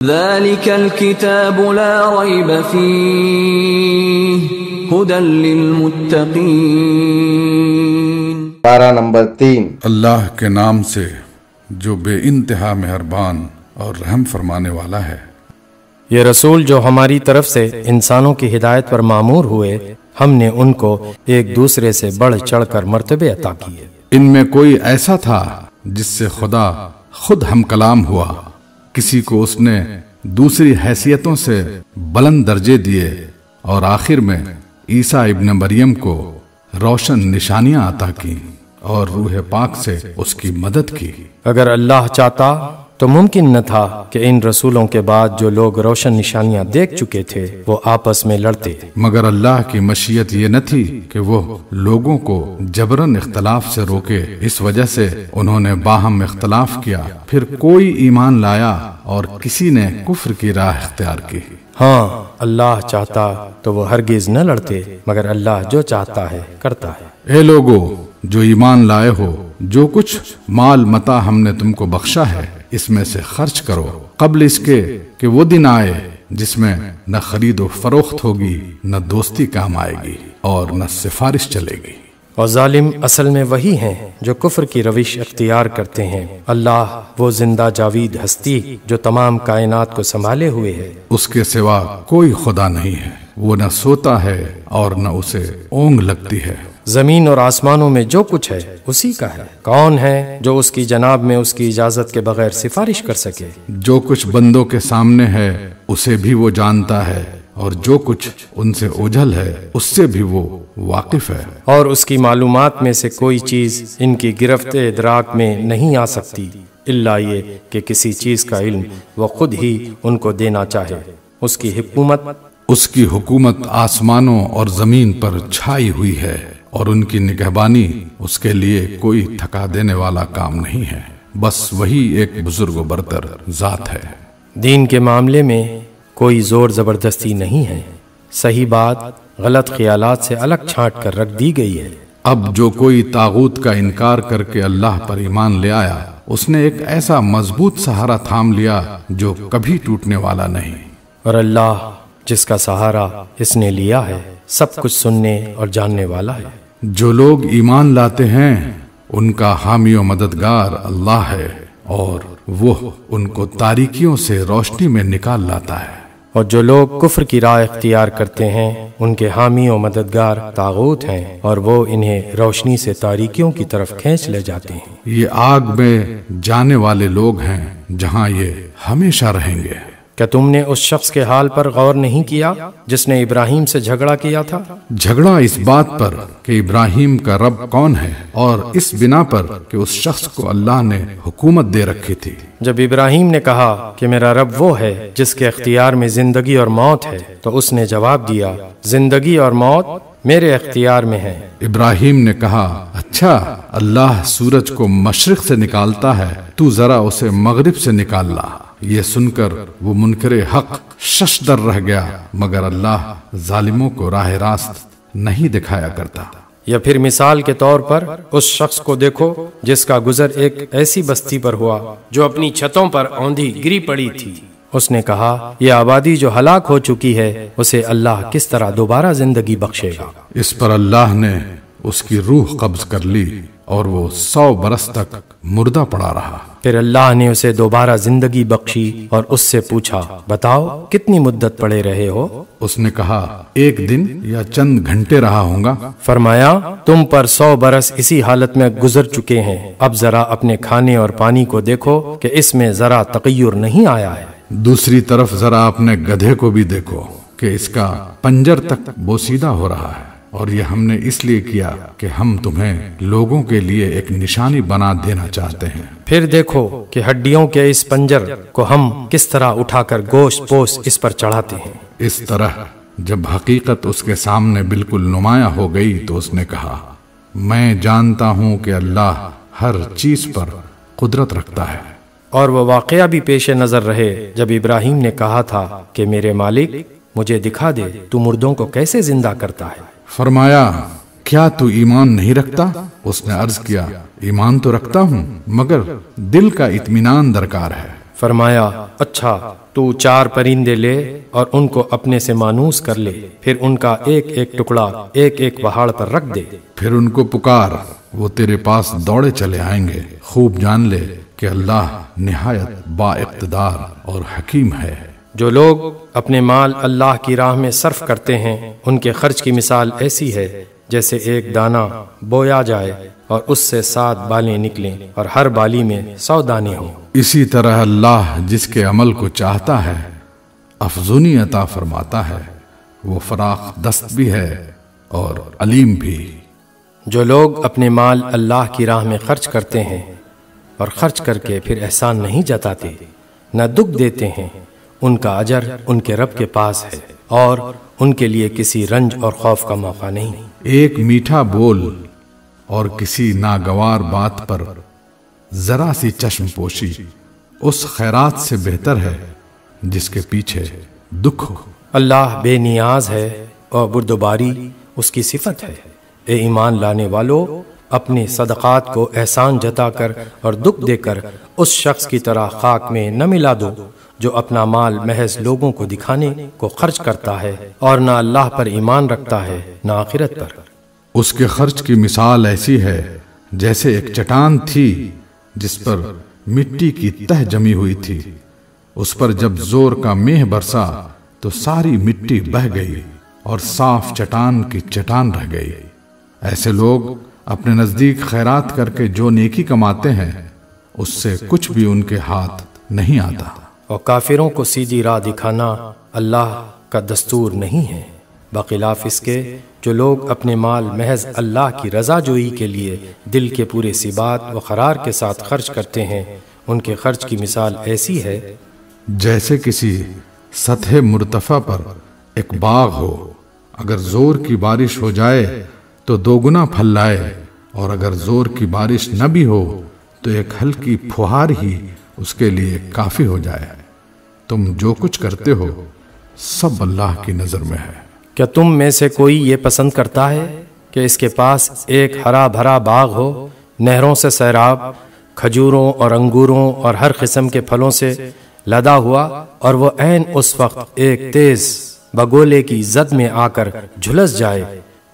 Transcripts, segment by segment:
ذلك الكتاب لا ريب فيه هدى للمتقين۔ پارہ نمبر 3۔ اللہ کے نام سے جو بے انتہا مہربان اور رحم فرمانے والا ہے۔ یہ رسول جو ہماری طرف سے انسانوں کی ہدایت پر مامور ہوئے، ہم نے ان کو ایک دوسرے سے بڑھ چڑھ کر مرتبے عطا کیے۔ ان میں کوئی ایسا تھا جس سے خدا خود ہم کلام ہوا، کسی کو اس نے دوسری حیثیتوں سے بلند درجے دیے، اور آخر میں عیسیٰ ابن مریم کو روشن نشانیاں عطا کی اور روح پاک سے اس کی مدد کی۔ اگر اللہ چاہتا تو ممکن نہ تھا کہ ان رسولوں کے بعد جو لوگ روشن نشانیاں دیکھ چکے تھے وہ آپس میں لڑتے، مگر اللہ کی مشیت یہ نہ تھی کہ وہ لوگوں کو جبراً اختلاف سے روکے، اس وجہ سے انہوں نے باہم اختلاف کیا، پھر کوئی ایمان لایا اور کسی نے کفر کی راہ اختیار کی۔ ہاں اللہ چاہتا تو وہ ہرگز نہ لڑتے، مگر اللہ جو چاہتا ہے کرتا ہے۔ اے لوگو جو ایمان لائے ہو، جو کچھ مال متاع ہم نے تم کو بخشا ہے اس میں سے خرچ کرو، قبل اس کے کہ وہ دن آئے جس میں نہ خرید و فروخت ہوگی، نہ دوستی کام آئے گی اور نہ سفارش چلے گی۔ اور ظالم اصل میں وہی ہیں جو کفر کی روش اختیار کرتے ہیں۔ اللہ وہ زندہ جاوید ہستی جو تمام کائنات کو سنبھالے ہوئے ہے، اس کے سوا کوئی خدا نہیں ہے، وہ نہ سوتا ہے اور نہ اسے اونگ لگتی ہے۔ زمین اور آسمانوں میں جو کچھ ہے اسی کا ہے۔ کون ہے جو اس کی جناب میں اس کی اجازت کے بغیر سفارش کر سکے؟ جو کچھ بندوں کے سامنے ہے اسے بھی وہ جانتا ہے، اور جو کچھ ان سے اوجھل ہے اس سے بھی وہ واقف ہے۔ اور اس کی معلومات میں سے کوئی چیز ان کی گرفت ادراک میں نہیں آ سکتی الا یہ کہ کسی چیز کا علم وہ خود ہی ان کو دینا چاہے۔ اس کی حکومت آسمانوں اور زمین پر چھائی ہوئی ہے، اور ان کی نگہبانی اس کے لیے کوئی تھکا دینے والا کام نہیں ہے، بس وہی ایک بزرگ و برتر ذات ہے۔ دین کے معاملے میں کوئی زور زبردستی نہیں ہے، صحیح بات غلط خیالات سے الگ چھانٹ کر رکھ دی گئی ہے۔ اب جو کوئی طاغوت کا انکار کر کے اللہ پر ایمان لے آیا، اس نے ایک ایسا مضبوط سہارا تھام لیا جو کبھی ٹوٹنے والا نہیں۔ اور اللہ جس کا سہارا اس نے لیا ہے سب کچھ سننے اور جاننے والا ہے۔ جو لوگ ایمان لاتے ہیں ان کا حامی و مددگار اللہ ہے، اور وہ ان کو تاریکیوں سے روشنی میں نکال لاتا ہے۔ اور جو لوگ کفر کی راہ اختیار کرتے ہیں ان کے حامی و مددگار طاغوت ہیں، اور وہ انہیں روشنی سے تاریکیوں کی طرف کھینچ لے جاتے ہیں۔ یہ آگ میں جانے والے لوگ ہیں جہاں یہ ہمیشہ رہیں گے۔ کیا تم نے اس شخص کے حال پر غور نہیں کیا جس نے ابراہیم سے جھگڑا کیا تھا؟ جھگڑا اس بات پر کہ ابراہیم کا رب کون ہے، اور اس بنا پر کہ اس شخص کو اللہ نے حکومت دے رکھی تھی۔ جب ابراہیم نے کہا کہ میرا رب وہ ہے جس کے اختیار میں زندگی اور موت ہے، تو اس نے جواب دیا زندگی اور موت میرے اختیار میں ہے۔ ابراہیم نے کہا اچھا، اللہ سورج کو مشرق سے نکالتا ہے، تو ذرا اسے مغرب سے نکال لا۔ یہ سن کر وہ منکر حق شش در رہ گیا، مگر اللہ ظالموں کو راہ راست نہیں دکھایا کرتا۔ یا پھر مثال کے طور پر اس شخص کو دیکھو جس کا گزر ایک ایسی بستی پر ہوا جو اپنی چھتوں پر اوندھی گری پڑی تھی۔ اس نے کہا یہ آبادی جو ہلاک ہو چکی ہے اسے اللہ کس طرح دوبارہ زندگی بخشے گا؟ اس پر اللہ نے اس کی روح قبض کر لی اور وہ 100 برس تک مردہ پڑا رہا۔ پھر اللہ نے اسے دوبارہ زندگی بخشی اور اس سے پوچھا بتاؤ کتنی مدت پڑے رہے ہو؟ اس نے کہا 1 دن یا چند گھنٹے رہا ہوں گا۔ فرمایا تم پر 100 برس اسی حالت میں گزر چکے ہیں، اب ذرا اپنے کھانے اور پانی کو دیکھو کہ اس میں ذرا تغیر نہیں آیا ہے۔ دوسری طرف ذرا اپنے گدھے کو بھی دیکھو کہ اس کا پنجر تک بوسیدہ ہو رہا ہے، اور یہ ہم نے اس لیے کیا کہ ہم تمہیں لوگوں کے لیے ایک نشانی بنا دینا چاہتے ہیں۔ پھر دیکھو کہ ہڈیوں کے اس پنجر کو ہم کس طرح اٹھا کر گوشت پوش اس پر چڑھاتے ہیں۔ اس طرح جب حقیقت اس کے سامنے بالکل نمایاں ہو گئی تو اس نے کہا میں جانتا ہوں کہ اللہ ہر چیز پر قدرت رکھتا ہے۔ اور وہ واقعہ بھی پیش نظر رہے جب ابراہیم نے کہا تھا کہ میرے مالک مجھے دکھا دے تو مردوں کو کیسے زندہ کرتا ہے۔ فرمایا کیا تو ایمان نہیں رکھتا؟ اس نے عرض کیا ایمان تو رکھتا ہوں، مگر دل کا اطمینان درکار ہے۔ فرمایا اچھا تو 4 پرندے لے اور ان کو اپنے سے مانوس کر لے، پھر ان کا ایک ایک ٹکڑا ایک ایک پہاڑ پر رکھ دے، پھر ان کو پکار، وہ تیرے پاس دوڑے چلے آئیں گے۔ خوب جان لے کہ اللہ نہایت با اقتدار اور حکیم ہے۔ جو لوگ اپنے مال اللہ کی راہ میں صرف کرتے ہیں ان کے خرچ کی مثال ایسی ہے جیسے ایک دانہ بویا جائے اور اس سے 7 بالیں نکلیں اور ہر بالی میں 100 دانے ہوں۔ اسی طرح اللہ جس کے عمل کو چاہتا ہے افزونی عطا فرماتا ہے، وہ فراخ دست بھی ہے اور علیم بھی۔ جو لوگ اپنے مال اللہ کی راہ میں خرچ کرتے ہیں اور خرچ کر کے پھر احسان نہیں جتاتے، نہ دکھ دیتے ہیں، ان کا اجر ان کے رب کے پاس ہے اور ان کے لیے کسی رنج اور خوف کا موقع نہیں۔ ایک میٹھا بول اور کسی ناگوار بات پر ذرا سی چشم پوشی اس خیرات سے بہتر ہے جس کے پیچھے دکھ ہو۔ اللہ بے نیاز ہے اور بردباری اس کی صفت ہے۔ اے ایمان لانے والو، اپنے صدقات کو احسان جتا کر اور دکھ دے کر اس شخص کی طرح خاک میں نہ ملا دو جو اپنا مال محض لوگوں کو دکھانے کو خرچ کرتا ہے اور نہ اللہ پر ایمان رکھتا ہے نہ آخرت پر۔ اس کے خرچ کی مثال ایسی ہے جیسے ایک چٹان تھی جس پر مٹی کی تہ جمی ہوئی تھی، اس پر جب زور کا مہ برسا تو ساری مٹی بہہ گئی اور صاف چٹان کی چٹان رہ گئی۔ ایسے لوگ اپنے نزدیک خیرات کر کے جو نیکی کماتے ہیں اس سے کچھ بھی ان کے ہاتھ نہیں آتا۔ اور کافروں کو سیدھی راہ دکھانا اللہ کا دستور نہیں ہے، بخلاف اس کے جو لوگ اپنے مال محض اللہ کی رضا جوئی کے لیے دل کے پورے ثبات و قرار کے ساتھ خرچ کرتے ہیں، ان کے خرچ کی مثال ایسی ہے جیسے کسی سطح مرتفع پر ایک باغ ہو، اگر زور کی بارش ہو جائے تو 2 گنا پھل لائے، اور اگر زور کی بارش نہ بھی ہو تو ایک ہلکی پھوہار ہی اس کے لیے کافی ہو جائے۔ تم جو کچھ کرتے ہو سب اللہ کی نظر میں ہے۔ کیا تم میں سے کوئی یہ پسند کرتا ہے کہ اس کے پاس ایک ہرا بھرا باغ ہو، نہروں سے سیراب، کھجوروں اور انگوروں اور ہر قسم کے پھلوں سے لدا ہوا، اور وہ عین اس وقت ایک تیز بگولے کی زد میں آ کر جھلس جائے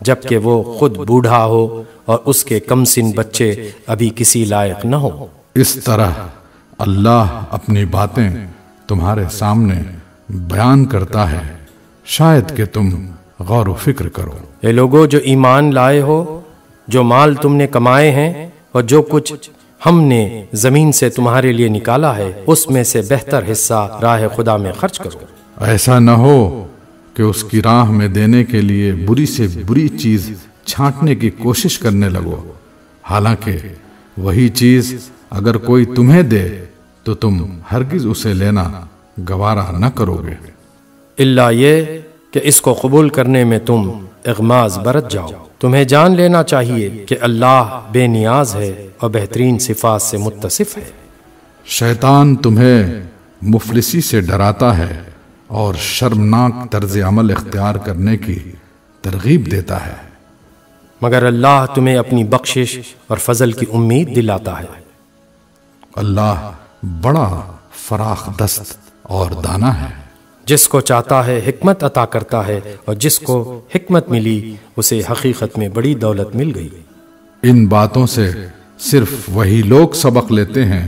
جبکہ وہ خود بوڑھا ہو اور اس کے کم سن بچے ابھی کسی لائق نہ ہو؟ اس طرح اللہ اپنی باتیں تمہارے سامنے بیان کرتا ہے، شاید کہ تم غور و فکر کرو۔ اے لوگو جو ایمان لائے ہو، جو مال تم نے کمائے ہیں اور جو کچھ ہم نے زمین سے تمہارے لیے نکالا ہے اس میں سے بہتر حصہ راہ خدا میں خرچ کرو۔ ایسا نہ ہو کہ اس کی راہ میں دینے کے لیے بری سے بری چیز چھانٹنے کی کوشش کرنے لگو، حالانکہ وہی چیز اگر کوئی تمہیں دے تو تم ہرگز اسے لینا گوارا نہ کرو گے، الا یہ کہ اس کو قبول کرنے میں تم اغماض برت جاؤ۔ تمہیں جان لینا چاہیے کہ اللہ بے نیاز ہے اور بہترین صفات سے متصف ہے۔ شیطان تمہیں مفلسی سے ڈراتا ہے اور شرمناک طرز عمل اختیار کرنے کی ترغیب دیتا ہے، مگر اللہ تمہیں اپنی بخشش اور فضل کی امید دلاتا ہے۔ اللہ بڑا فراخ دست اور دانا ہے، جس کو چاہتا ہے حکمت عطا کرتا ہے، اور جس کو حکمت ملی اسے حقیقت میں بڑی دولت مل گئی۔ ان باتوں سے صرف وہی لوگ سبق لیتے ہیں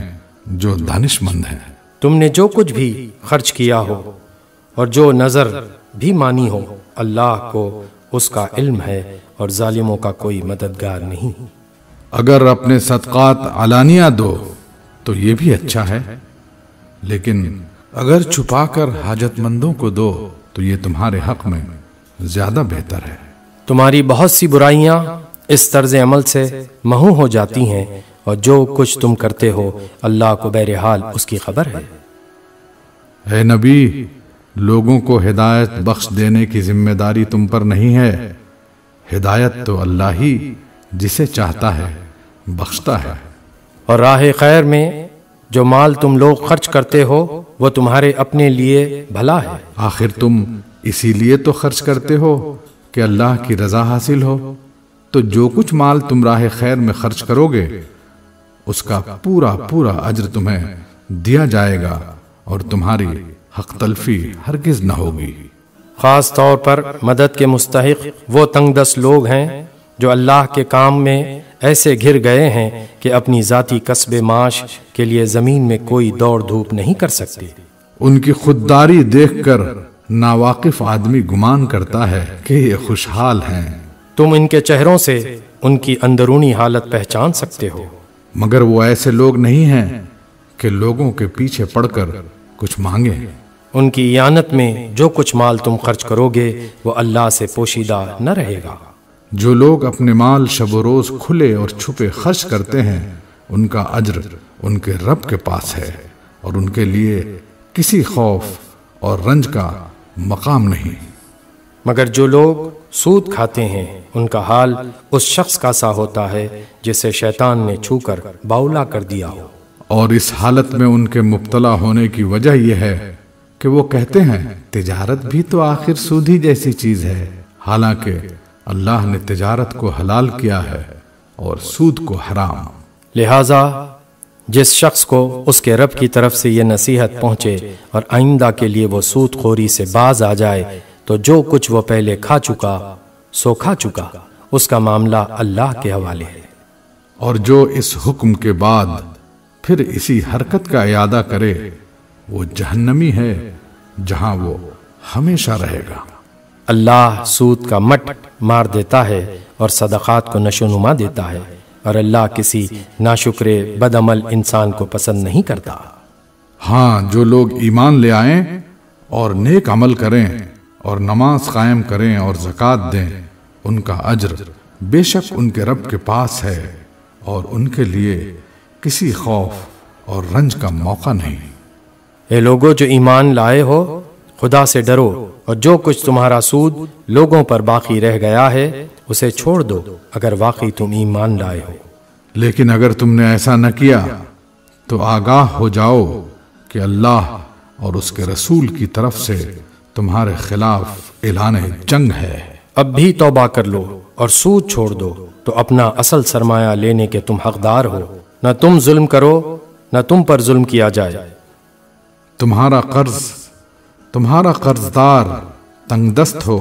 جو دانش مند ہیں۔ تم نے جو کچھ بھی خرچ کیا ہو اور جو نظر بھی مانی ہو، اللہ کو اس کا علم ہے اور ظالموں کا کوئی مددگار نہیں۔ اگر اپنے صدقات علانیہ دو تو یہ بھی اچھا ہے، لیکن اگر چھپا کر حاجت مندوں کو دو تو یہ تمہارے حق میں زیادہ بہتر ہے۔ تمہاری بہت سی برائیاں اس طرز عمل سے محو ہو جاتی ہیں، اور جو کچھ تم کرتے ہو اللہ کو بہرحال اس کی خبر ہے۔ اے نبی، لوگوں کو ہدایت بخش دینے کی ذمہ داری تم پر نہیں ہے، ہدایت تو اللہ ہی جسے چاہتا ہے بخشتا ہے۔ اور راہ خیر میں جو مال تم لوگ خرچ کرتے ہو وہ تمہارے اپنے لیے بھلا ہے۔ آخر تم اسی لیے تو خرچ کرتے ہو کہ اللہ کی رضا حاصل ہو، تو جو کچھ مال تم راہ خیر میں خرچ کرو گے اس کا پورا اجر تمہیں دیا جائے گا اور تمہاری حق تلفی ہرگز نہ ہوگی۔ خاص طور پر مدد کے مستحق وہ تنگ دست لوگ ہیں جو اللہ کے کام میں ایسے گھر گئے ہیں کہ اپنی ذاتی کسب معاش کے لیے زمین میں کوئی دوڑ دھوپ نہیں کر سکتے۔ ان کی خودداری دیکھ کر ناواقف آدمی گمان کرتا ہے کہ یہ خوشحال ہیں، تم ان کے چہروں سے ان کی اندرونی حالت پہچان سکتے ہو، مگر وہ ایسے لوگ نہیں ہیں کہ لوگوں کے پیچھے پڑ کر کچھ مانگیں۔ ان کی اعانت میں جو کچھ مال تم خرچ کرو گے وہ اللہ سے پوشیدہ نہ رہے گا۔ جو لوگ اپنے مال شب و روز کھلے اور چھپے خرچ کرتے ہیں ان کا اجر ان کے رب کے پاس ہے، اور ان کے لیے کسی خوف اور رنج کا مقام نہیں۔ مگر جو لوگ سود کھاتے ہیں ان کا حال اس شخص کا سا ہوتا ہے جسے شیطان نے چھو کر باولا کر دیا ہو، اور اس حالت میں ان کے مبتلا ہونے کی وجہ یہ ہے کہ وہ کہتے ہیں تجارت بھی تو آخر سود ہی جیسی چیز ہے، حالانکہ اللہ نے تجارت کو حلال کیا ہے اور سود کو حرام۔ لہذا جس شخص کو اس کے رب کی طرف سے یہ نصیحت پہنچے اور آئندہ کے لیے وہ سود خوری سے باز آ جائے تو جو کچھ وہ پہلے کھا چکا سو کھا چکا، اس کا معاملہ اللہ کے حوالے ہے۔ اور جو اس حکم کے بعد پھر اسی حرکت کا اعادہ کرے وہ جہنمی ہے جہاں وہ ہمیشہ رہے گا۔ اللہ سود کا مٹ مار دیتا ہے اور صدقات کو نشو نما دیتا ہے، اور اللہ کسی ناشکر بد عمل انسان کو پسند نہیں کرتا۔ ہاں، جو لوگ ایمان لے آئیں اور نیک عمل کریں اور نماز قائم کریں اور زکوٰۃ دیں، ان کا اجر بے شک ان کے رب کے پاس ہے، اور ان کے لیے کسی خوف اور رنج کا موقع نہیں۔ اے لوگو جو ایمان لائے ہو، خدا سے ڈرو، اور جو کچھ تمہارا سود لوگوں پر باقی رہ گیا ہے اسے چھوڑ دو اگر واقعی تم ایمان لائے ہو۔ لیکن اگر تم نے ایسا نہ کیا تو آگاہ ہو جاؤ کہ اللہ اور اس کے رسول کی طرف سے تمہارے خلاف اعلان جنگ ہے۔ اب بھی توبہ کر لو اور سود چھوڑ دو تو اپنا اصل سرمایہ لینے کے تم حقدار ہو، نہ تم ظلم کرو نہ تم پر ظلم کیا جائے۔ تمہارا قرضدار تنگ دست ہو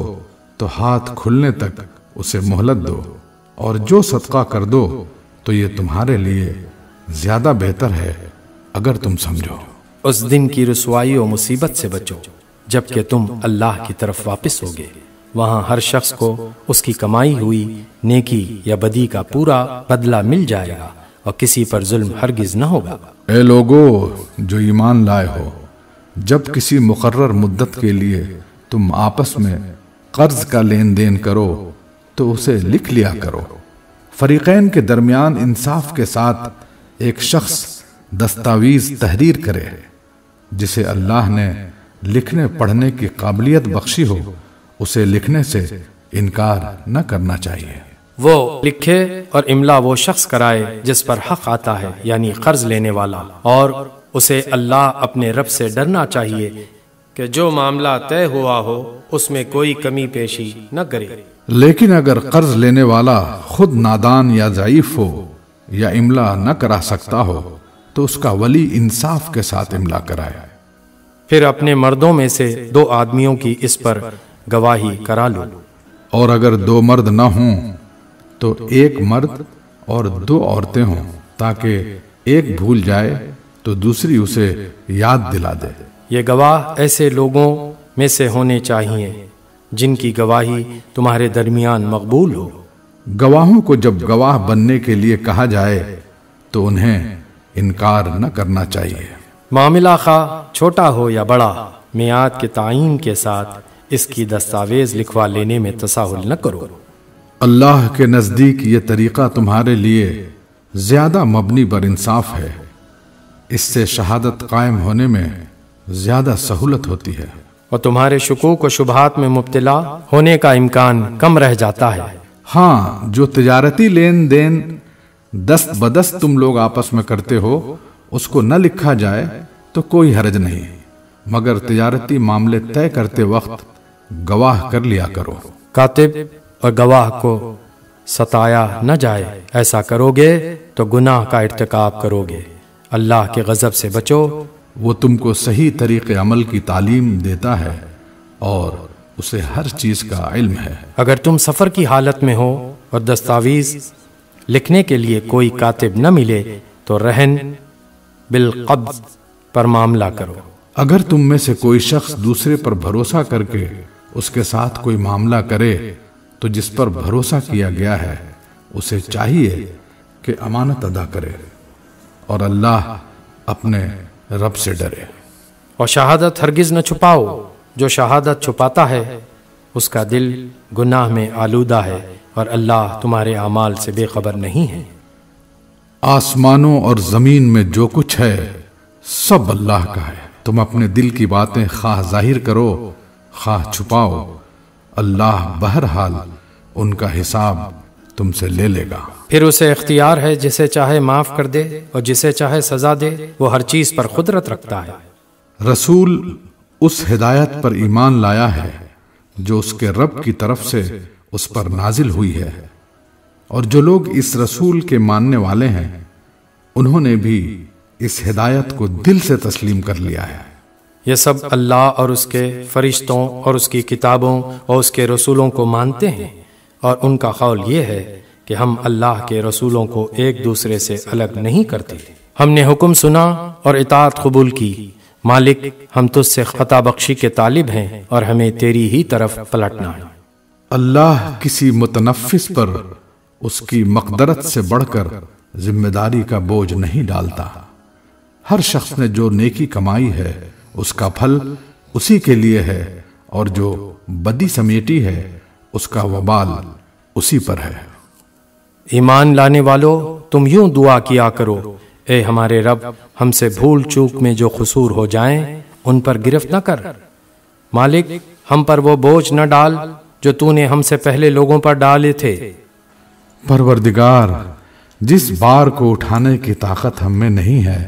تو ہاتھ کھلنے تک اسے مہلت دو، اور جو صدقہ کر دو تو یہ تمہارے لیے زیادہ بہتر ہے اگر تم سمجھو۔ اس دن کی رسوائی و مصیبت سے بچو جبکہ تم اللہ کی طرف واپس ہوگے، وہاں ہر شخص کو اس کی کمائی ہوئی نیکی یا بدی کا پورا بدلہ مل جائے گا، اور کسی پر ظلم ہرگز نہ ہوگا۔ اے لوگو جو ایمان لائے ہو، جب کسی مقرر مدت کے لیے تم آپس میں قرض کا لین دین کرو تو اسے لکھ لیا کرو۔ فریقین کے درمیان انصاف کے ساتھ ایک شخص دستاویز تحریر کرے، جسے اللہ نے لکھنے پڑھنے کی قابلیت بخشی ہو، اسے لکھنے سے انکار نہ کرنا چاہیے۔ وہ لکھے اور املا وہ شخص کرائے جس پر حق آتا ہے، یعنی قرض لینے والا، اور اسے اللہ اپنے رب سے ڈرنا چاہیے کہ جو معاملہ طے ہوا ہو اس میں کوئی کمی پیشی نہ کرے۔ لیکن اگر قرض لینے والا خود نادان یا ضعیف ہو یا املا نہ کرا سکتا ہو تو اس کا ولی انصاف کے ساتھ املا کرائے۔ پھر اپنے مردوں میں سے 2 آدمیوں کی اس پر گواہی کرا لو، اور اگر 2 مرد نہ ہوں تو 1 مرد اور 2 عورتیں ہوں، تاکہ ایک بھول جائے تو دوسری اسے یاد دلا دے۔ یہ گواہ ایسے لوگوں میں سے ہونے چاہیے جن کی گواہی تمہارے درمیان مقبول ہو۔ گواہوں کو جب گواہ بننے کے لیے کہا جائے تو انہیں انکار نہ کرنا چاہیے۔ معاملہ خواہ چھوٹا ہو یا بڑا، میعاد کے تعین کے ساتھ اس کی دستاویز لکھوا لینے میں تساہل نہ کرو۔ اللہ کے نزدیک یہ طریقہ تمہارے لیے زیادہ مبنی بر انصاف ہے، اس سے شہادت قائم ہونے میں زیادہ سہولت ہوتی ہے، اور تمہارے شکوک و شبہات میں مبتلا ہونے کا امکان کم رہ جاتا ہے۔ ہاں، جو تجارتی لین دین دست بدست تم لوگ آپس میں کرتے ہو اس کو نہ لکھا جائے تو کوئی حرج نہیں، مگر تجارتی معاملے طے کرتے وقت گواہ کر لیا کرو۔ کاتب اور گواہ کو ستایا نہ جائے، ایسا کرو گے تو گناہ کا ارتکاب کرو گے۔ اللہ کے غضب سے بچو وہ تم کو صحیح طریقے عمل کی تعلیم دیتا ہے اور اسے ہر چیز کا علم ہے۔ اگر تم سفر کی حالت میں ہو اور دستاویز لکھنے کے لیے کوئی کاتب نہ ملے تو رہن بالقبض پر معاملہ کرو۔ اگر تم میں سے کوئی شخص دوسرے پر بھروسہ کر کے اس کے ساتھ کوئی معاملہ کرے تو جس پر بھروسہ کیا گیا ہے اسے چاہیے کہ امانت ادا کرے اور اللہ اپنے رب سے ڈرے۔ اور شہادت ہرگز نہ چھپاؤ، جو شہادت چھپاتا ہے اس کا دل گناہ میں آلودہ ہے اور اللہ تمہارے اعمال سے بے خبر نہیں ہے۔ آسمانوں اور زمین میں جو کچھ ہے سب اللہ کا ہے، تم اپنے دل کی باتیں خواہ ظاہر کرو خواہ چھپاؤ، اللہ بہرحال ان کا حساب تم سے لے لے گا۔ پھر اسے اختیار ہے، جسے چاہے معاف کر دے اور جسے چاہے سزا دے، وہ ہر چیز پر قدرت رکھتا ہے۔ رسول اس ہدایت پر ایمان لایا ہے جو اس کے رب کی طرف سے اس پر نازل ہوئی ہے، اور جو لوگ اس رسول کے ماننے والے ہیں انہوں نے بھی اس ہدایت کو دل سے تسلیم کر لیا ہے۔ یہ سب اللہ اور اس کے فرشتوں اور اس کی کتابوں اور اس کے رسولوں کو مانتے ہیں، اور ان کا قول یہ ہے کہ ہم اللہ کے رسولوں کو ایک دوسرے سے الگ نہیں کرتے۔ ہم نے حکم سنا اور اطاعت قبول کی، مالک ہم تجھ سے خطا بخشی کے طالب ہیں اور ہمیں تیری ہی طرف پلٹنا ہے۔ اللہ کسی متنفس پر اس کی مقدرت سے بڑھ کر ذمہ داری کا بوجھ نہیں ڈالتا۔ ہر شخص نے جو نیکی کمائی ہے اس کا پھل اسی کے لیے ہے، اور جو بدی سمیٹی ہے اس کا وبال اسی پر ہے۔ ایمان لانے والو، تم یوں دعا کیا کرو، اے ہمارے رب، ہم سے بھول چوک میں جو قصور ہو جائیں ان پر گرفت نہ کر۔ مالک ہم پر وہ بوجھ نہ ڈال جو تو نے ہم سے پہلے لوگوں پر ڈالے تھے۔ پروردگار، جس بار کو اٹھانے کی طاقت ہم میں نہیں ہے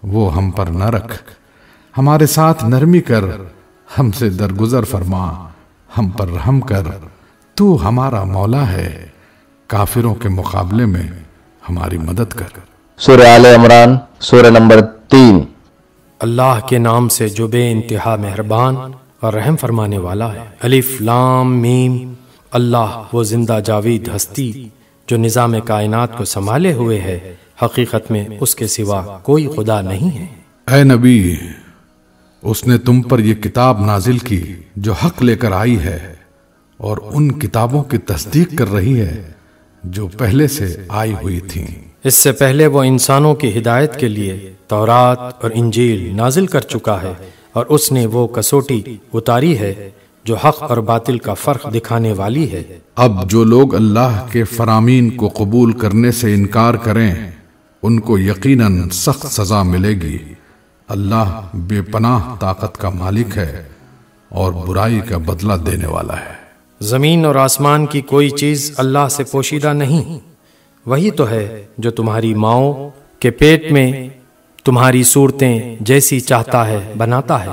وہ ہم پر نہ رکھ، ہمارے ساتھ نرمی کر، ہم سے درگزر فرما، ہم پر رحم کر، تو ہمارا مولا ہے، کافروں کے مقابلے میں ہماری مدد کر۔ سورہ آل عمران سورہ نمبر 3۔ اللہ کے نام سے جو بے انتہا مہربان اور رحم فرمانے والا ہے۔ الف لام میم۔ اللہ وہ زندہ جاوید ہستی جو نظام کائنات کو سنبھالے ہوئے ہے، حقیقت میں اس کے سوا کوئی خدا نہیں ہے۔ اے نبی، اس نے تم پر یہ کتاب نازل کی جو حق لے کر آئی ہے اور ان کتابوں کی تصدیق کر رہی ہے جو پہلے سے آئی ہوئی تھیں۔ اس سے پہلے وہ انسانوں کی ہدایت کے لیے تورات اور انجیل نازل کر چکا ہے، اور اس نے وہ کسوٹی اتاری ہے جو حق اور باطل کا فرق دکھانے والی ہے۔ اب جو لوگ اللہ کے فرامین کو قبول کرنے سے انکار کریں ان کو یقیناً سخت سزا ملے گی۔ اللہ بے پناہ طاقت کا مالک ہے اور برائی کا بدلہ دینے والا ہے۔ زمین اور آسمان کی کوئی چیز اللہ سے پوشیدہ نہیں، وہی تو ہے جو تمہاری ماؤں کے پیٹ میں تمہاری صورتیں جیسی چاہتا ہے بناتا ہے،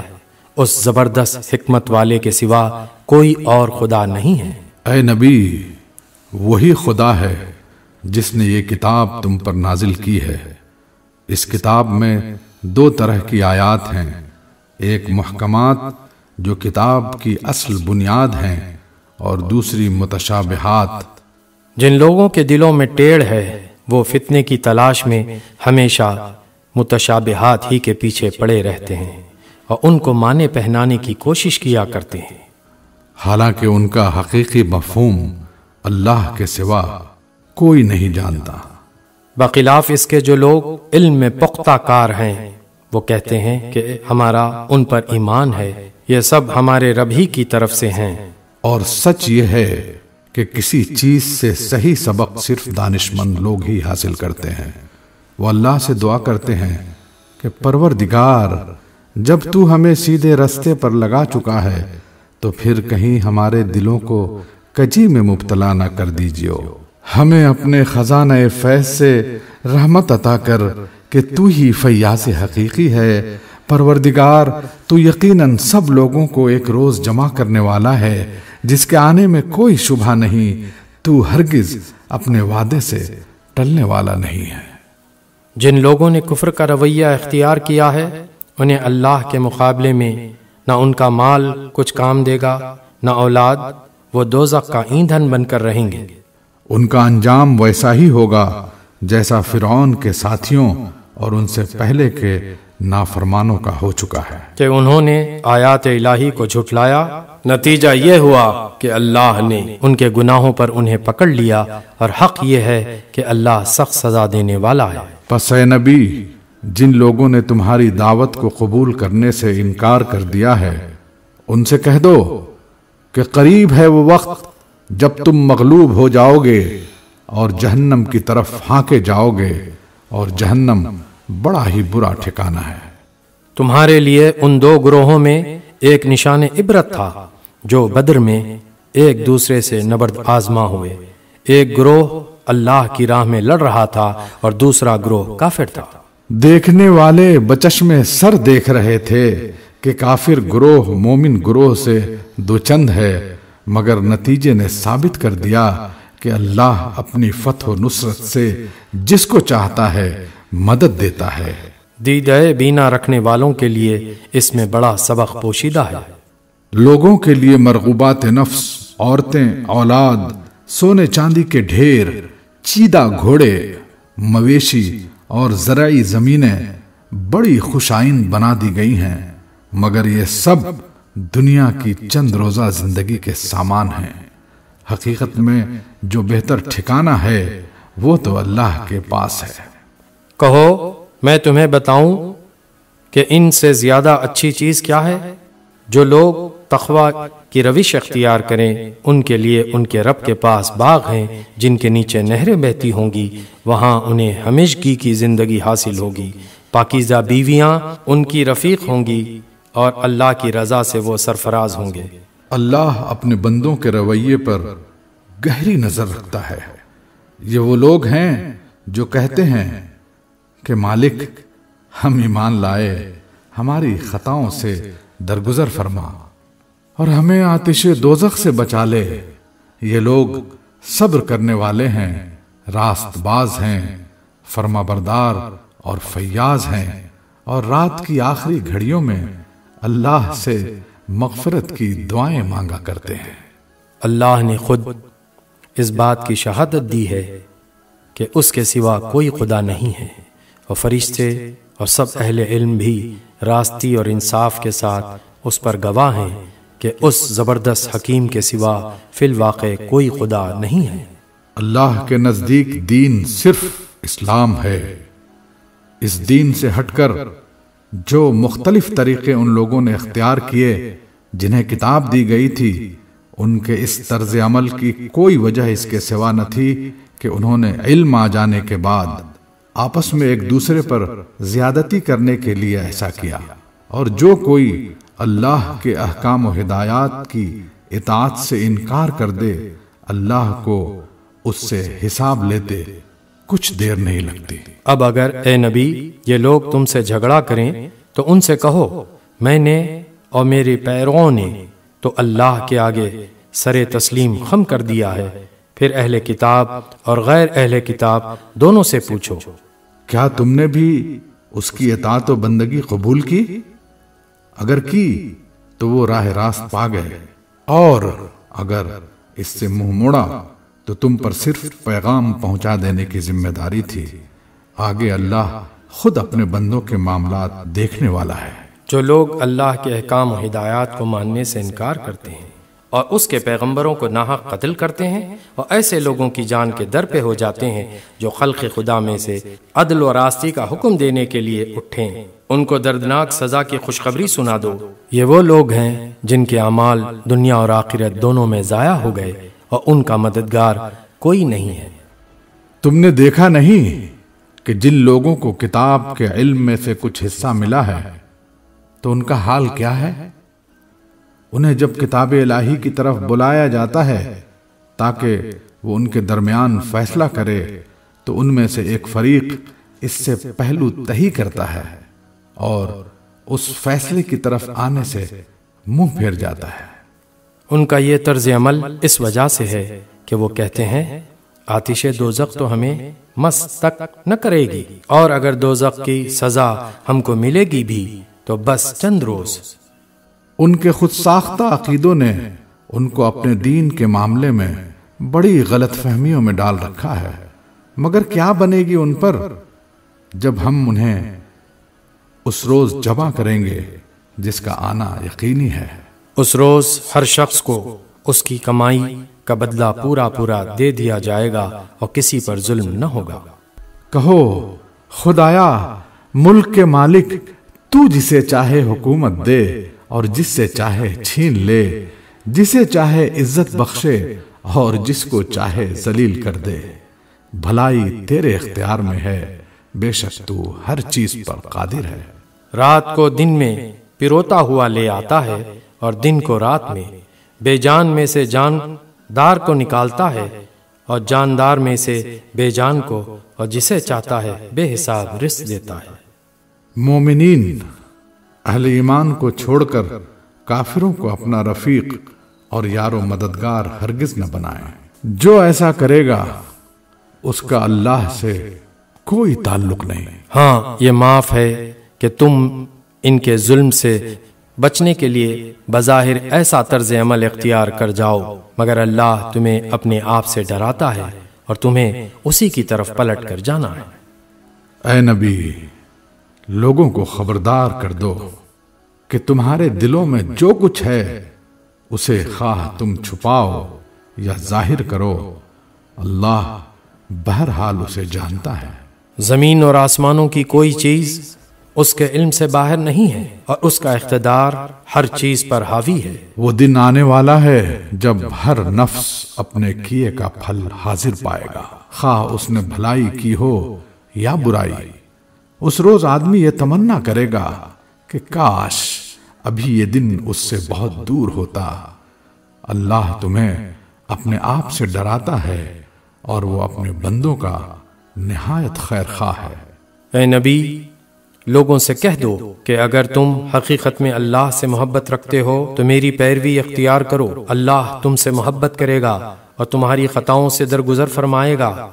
اس زبردست حکمت والے کے سوا کوئی اور خدا نہیں ہے۔ اے نبی، وہی خدا ہے جس نے یہ کتاب تم پر نازل کی ہے۔ اس کتاب میں 2 طرح کی آیات ہیں، ایک محکمات جو کتاب کی اصل بنیاد ہیں اور دوسری متشابہات۔ جن لوگوں کے دلوں میں ٹیڑھ ہے وہ فتنے کی تلاش میں ہمیشہ متشابہات ہی کے پیچھے پڑے رہتے ہیں اور ان کو معنی پہنانے کی کوشش کیا کرتے ہیں، حالانکہ ان کا حقیقی مفہوم اللہ کے سوا کوئی نہیں جانتا۔ بخلاف اس کے جو لوگ علم میں پختہ کار ہیں وہ کہتے ہیں کہ ہمارا ان پر ایمان ہے، یہ سب ہمارے رب ہی کی طرف سے ہیں۔ اور سچ یہ ہے کہ کسی چیز سے صحیح سبق صرف دانش مند لوگ ہی حاصل کرتے ہیں۔ وہ اللہ سے دعا کرتے ہیں کہ پروردگار، جب تو ہمیں سیدھے رستے پر لگا چکا ہے تو پھر کہیں ہمارے دلوں کو کجی میں مبتلا نہ کر دیجیو، ہمیں اپنے خزانہ فیض سے رحمت عطا کر کہ تو ہی فیاض حقیقی ہے۔ پروردگار، تو یقیناً سب لوگوں کو ایک روز جمع کرنے والا ہے جس کے آنے میں کوئی شبہ نہیں، تو ہرگز اپنے وعدے سے ٹلنے والا نہیں ہے۔ جن لوگوں نے کفر کا رویہ اختیار کیا ہے انہیں اللہ کے مقابلے میں نہ ان کا مال کچھ کام دے گا نہ اولاد، وہ دوزخ کا ایندھن بن کر رہیں گے۔ ان کا انجام ویسا ہی ہوگا جیسا فرعون کے ساتھیوں اور ان سے پہلے کے نافرمانوں کا ہو چکا ہے کہ انہوں نے آیات الہی کو جھٹلایا، نتیجہ یہ ہوا کہ اللہ نے ان کے گناہوں پر انہیں پکڑ لیا، اور حق یہ ہے کہ اللہ سخت سزا دینے والا ہے۔ پس اے نبی، جن لوگوں نے تمہاری دعوت کو قبول کرنے سے انکار کر دیا ہے ان سے کہہ دو کہ قریب ہے وہ وقت جب تم مغلوب ہو جاؤ گے اور جہنم کی طرف ہانکے جاؤ گے، اور جہنم بڑا ہی برا ٹھکانہ ہے۔ تمہارے لیے ان دو گروہوں میں ایک نشان عبرت تھا جو بدر میں ایک دوسرے سے نبرد آزما ہوئے۔ ایک گروہ اللہ کی راہ میں لڑ رہا تھا اور دوسرا گروہ کافر تھا۔ دیکھنے والے بچشمے سر دیکھ رہے تھے کہ کافر گروہ مومن گروہ سے دو چند ہے، مگر نتیجے نے ثابت کر دیا کہ اللہ اپنی فتح و نصرت سے جس کو چاہتا ہے مدد دیتا ہے۔ دیدہ بینا رکھنے والوں کے لیے اس میں بڑا سبق پوشیدہ ہے۔ لوگوں کے لیے مرغوبات نفس، عورتیں، اولاد، سونے چاندی کے ڈھیر، چیدہ گھوڑے، مویشی اور زرعی زمینیں بڑی خوشائند بنا دی گئی ہیں، مگر یہ سب دنیا کی چند روزہ زندگی کے سامان ہیں۔ حقیقت میں جو بہتر ٹھکانہ ہے وہ تو اللہ کے پاس ہے۔ کہو میں تمہیں بتاؤں کہ ان سے زیادہ اچھی چیز کیا ہے؟ جو لوگ تقوی کی روش اختیار کریں ان کے لیے ان کے رب کے پاس باغ ہیں جن کے نیچے نہریں بہتی ہوں گی، وہاں انہیں ہمیشگی کی زندگی حاصل ہوگی، پاکیزہ بیویاں ان کی رفیق ہوں گی اور اللہ کی رضا سے وہ سرفراز ہوں گے۔ اللہ اپنے بندوں کے رویے پر گہری نظر رکھتا ہے۔ یہ وہ لوگ ہیں جو کہتے ہیں کہ مالک ہم ایمان لائے، ہماری خطاؤں سے درگزر فرما اور ہمیں آتش دوزخ سے بچا لے۔ یہ لوگ صبر کرنے والے ہیں، راست باز ہیں، فرما بردار اور فیاض ہیں، اور رات کی آخری گھڑیوں میں اللہ سے مغفرت کی دعائیں مانگا کرتے ہیں۔ اللہ نے خود اس بات کی شہادت دی ہے کہ اس کے سوا کوئی خدا نہیں ہے، اور فرشتے اور سب اہل علم بھی راستی اور انصاف کے ساتھ اس پر گواہ ہیں کہ اس زبردست حکیم کے سوا فی الواقع کوئی خدا نہیں ہے۔ اللہ کے نزدیک دین صرف اسلام ہے۔ اس دین سے ہٹ کر جو مختلف طریقے ان لوگوں نے اختیار کیے جنہیں کتاب دی گئی تھی، ان کے اس طرز عمل کی کوئی وجہ اس کے سوا نہ تھی کہ انہوں نے علم آ جانے کے بعد آپس میں ایک دوسرے پر زیادتی کرنے کے لیے ایسا کیا، اور جو کوئی اللہ کے احکام و ہدایات کی اطاعت سے انکار کر دے اللہ کو اس سے حساب لیتے کچھ دیر نہیں لگتی۔ اب اگر اے نبی یہ لوگ تم سے جھگڑا کریں تو ان سے کہو میں نے اور میرے پیرووں نے تو اللہ کے آگے سر تسلیم خم کر دیا ہے، پھر اہل کتاب اور غیر اہل کتاب دونوں سے پوچھو کیا تم نے بھی اس کی اطاعت و بندگی قبول کی؟ اگر کی تو وہ راہ راست پا گئے، اور اگر اس سے منہ موڑا تو تم پر صرف پیغام پہنچا دینے کی ذمہ داری تھی۔ آگے اللہ خود اپنے بندوں کے معاملات دیکھنے والا ہے۔ جو لوگ اللہ کے احکام و ہدایات کو ماننے سے انکار کرتے ہیں اور اس کے پیغمبروں کو ناحق قتل کرتے ہیں، اور ایسے لوگوں کی جان کے در پہ ہو جاتے ہیں جو خلق خدا میں سے عدل و راستی کا حکم دینے کے لیے اٹھیں، ان کو دردناک سزا کی خوشخبری سنا دو۔ یہ وہ لوگ ہیں جن کے اعمال دنیا اور آخرت دونوں میں ضائع ہو گئے، اور ان کا مددگار کوئی نہیں ہے۔ تم نے دیکھا نہیں کہ جن لوگوں کو کتاب کے علم میں سے کچھ حصہ ملا ہے تو ان کا حال کیا ہے؟ انہیں جب کتاب الہی کی طرف بلایا جاتا ہے تاکہ وہ ان کے درمیان فیصلہ کرے تو ان میں سے ایک فریق اس سے پہلو تہی کرتا ہے اور اس فیصلے کی طرف آنے سے منہ پھیر جاتا ہے۔ ان کا یہ طرز عمل اس وجہ سے ہے کہ وہ کہتے ہیں آتش دوزخ تو ہمیں مس تک نہ کرے گی، اور اگر دوزخ کی سزا ہم کو ملے گی بھی تو بس چند روز۔ ان کے خود ساختہ عقیدوں نے ان کو اپنے دین کے معاملے میں بڑی غلط فہمیوں میں ڈال رکھا ہے، مگر کیا بنے گی ان پر جب ہم انہیں اس روز جمع کریں گے جس کا آنا یقینی ہے۔ اس روز ہر شخص کو اس کی کمائی کا بدلہ پورا پورا دے دیا جائے گا اور کسی پر ظلم نہ ہوگا۔ کہو خدایا ملک کے مالک، تو جسے چاہے حکومت دے اور جس سے چاہے چھین لے، جسے چاہے عزت بخشے اور جس کو چاہے ذلیل کر دے، بھلائی تیرے اختیار میں ہے، بے شک تو ہر چیز پر قادر ہے۔ رات کو دن میں پروتا ہوا لے آتا ہے اور دن کو رات میں، بے جان میں سے جاندار کو نکالتا ہے اور جاندار میں سے بے جان کو، اور جسے چاہتا ہے بے حساب رزق دیتا ہے۔ مومنین اہل ایمان کو چھوڑ کر کافروں کو اپنا رفیق اور یار و مددگار ہرگز نہ بنائیں۔ جو ایسا کرے گا اس کا اللہ سے کوئی تعلق نہیں۔ ہاں، یہ معاف ہے کہ تم ان کے ظلم سے بچنے کے لیے بظاہر ایسا طرز عمل اختیار کر جاؤ، مگر اللہ تمہیں اپنے آپ سے ڈراتا ہے اور تمہیں اسی کی طرف پلٹ کر جانا ہے۔ اے نبی، لوگوں کو خبردار کر دو کہ تمہارے دلوں میں جو کچھ ہے اسے خواہ تم چھپاؤ یا ظاہر کرو، اللہ بہرحال اسے جانتا ہے۔ زمین اور آسمانوں کی کوئی چیز اس کے علم سے باہر نہیں ہے، اور اس کا اقتدار ہر چیز پر حاوی ہے۔ وہ دن آنے والا ہے جب ہر نفس اپنے کیے کا پھل حاضر پائے گا، خواہ اس نے بھلائی کی ہو یا برائی۔ اس روز آدمی یہ تمنا کرے گا کہ کاش ابھی یہ دن اس سے بہت دور ہوتا۔ اللہ تمہیں اپنے آپ سے ڈراتا ہے اور وہ اپنے بندوں کا نہایت خیر خواہ ہے۔ اے نبی، لوگوں سے کہہ دو کہ اگر تم حقیقت میں اللہ سے محبت رکھتے ہو تو میری پیروی اختیار کرو، اللہ تم سے محبت کرے گا اور تمہاری خطاؤں سے درگزر فرمائے گا،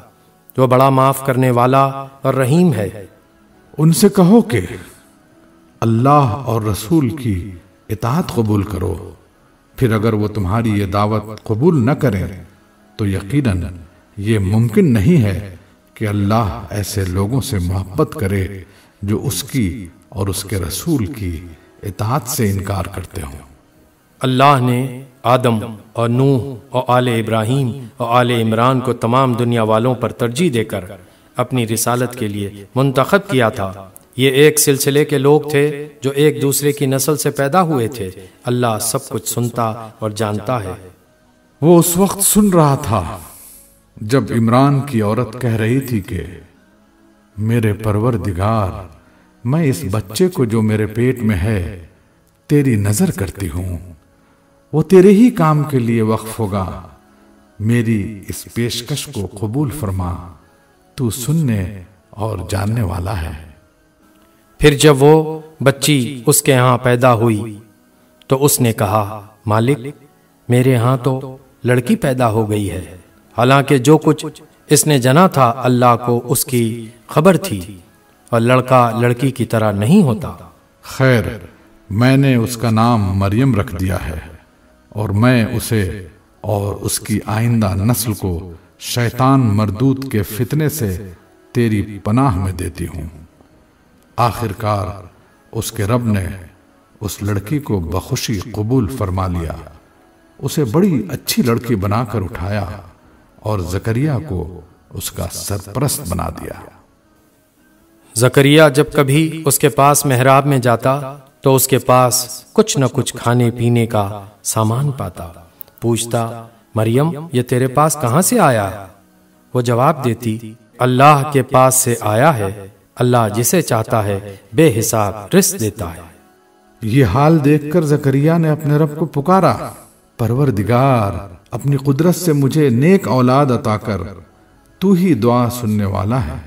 جو بڑا معاف کرنے والا اور رحیم ہے۔ ان سے کہو کہ اللہ اور رسول کی اطاعت قبول کرو، پھر اگر وہ تمہاری یہ دعوت قبول نہ کریں تو یقیناً یہ ممکن نہیں ہے کہ اللہ ایسے لوگوں سے محبت کرے جو اس کی اور اس کے رسول کی اطاعت سے انکار کرتے ہوں۔ اللہ نے آدم اور نوح اور آل ابراہیم اور آل عمران کو تمام دنیا والوں پر ترجیح دے کر اپنی رسالت کے لیے منتخب کیا تھا۔ یہ ایک سلسلے کے لوگ تھے جو ایک دوسرے کی نسل سے پیدا ہوئے تھے۔ اللہ سب کچھ سنتا اور جانتا ہے۔ وہ اس وقت سن رہا تھا جب عمران کی عورت کہہ رہی تھی کہ میرے پروردگار، میں اس بچے کو جو میرے پیٹ میں ہے تیری نظر کرتی ہوں، وہ تیرے ہی کام کے لیے وقف ہوگا، میری اس پیشکش کو قبول فرما، تو سننے اور جاننے والا ہے۔ پھر جب وہ بچی اس کے ہاں پیدا ہوئی تو اس نے کہا، مالک، میرے ہاں تو لڑکی پیدا ہو گئی ہے، حالانکہ جو کچھ اس نے جنا تھا اللہ کو اس کی خبر تھی، اور لڑکا لڑکی کی طرح نہیں ہوتا۔ خیر، میں نے اس کا نام مریم رکھ دیا ہے، اور میں اسے اور اس کی آئندہ نسل کو شیطان مردود کے فتنے سے تیری پناہ میں دیتی ہوں۔ آخر کار اس کے رب نے اس لڑکی کو بخوشی قبول فرما لیا، اسے بڑی اچھی لڑکی بنا کر اٹھایا اور زکریا کو اس کا سرپرست بنا دیا۔ زکریا جب کبھی اس کے پاس محراب میں جاتا تو اس کے پاس کچھ نہ کچھ کھانے پینے کا سامان پاتا۔ پوچھتا، مریم، یہ تیرے پاس کہاں سے آیا؟ وہ جواب دیتی، اللہ کے پاس سے آیا ہے، اللہ جسے چاہتا ہے بے حساب رزق دیتا ہے۔ یہ حال دیکھ کر زکریا نے اپنے رب کو پکارا، پروردگار، اپنی قدرت سے مجھے نیک اولاد عطا کر، تو ہی دعا سننے والا ہے۔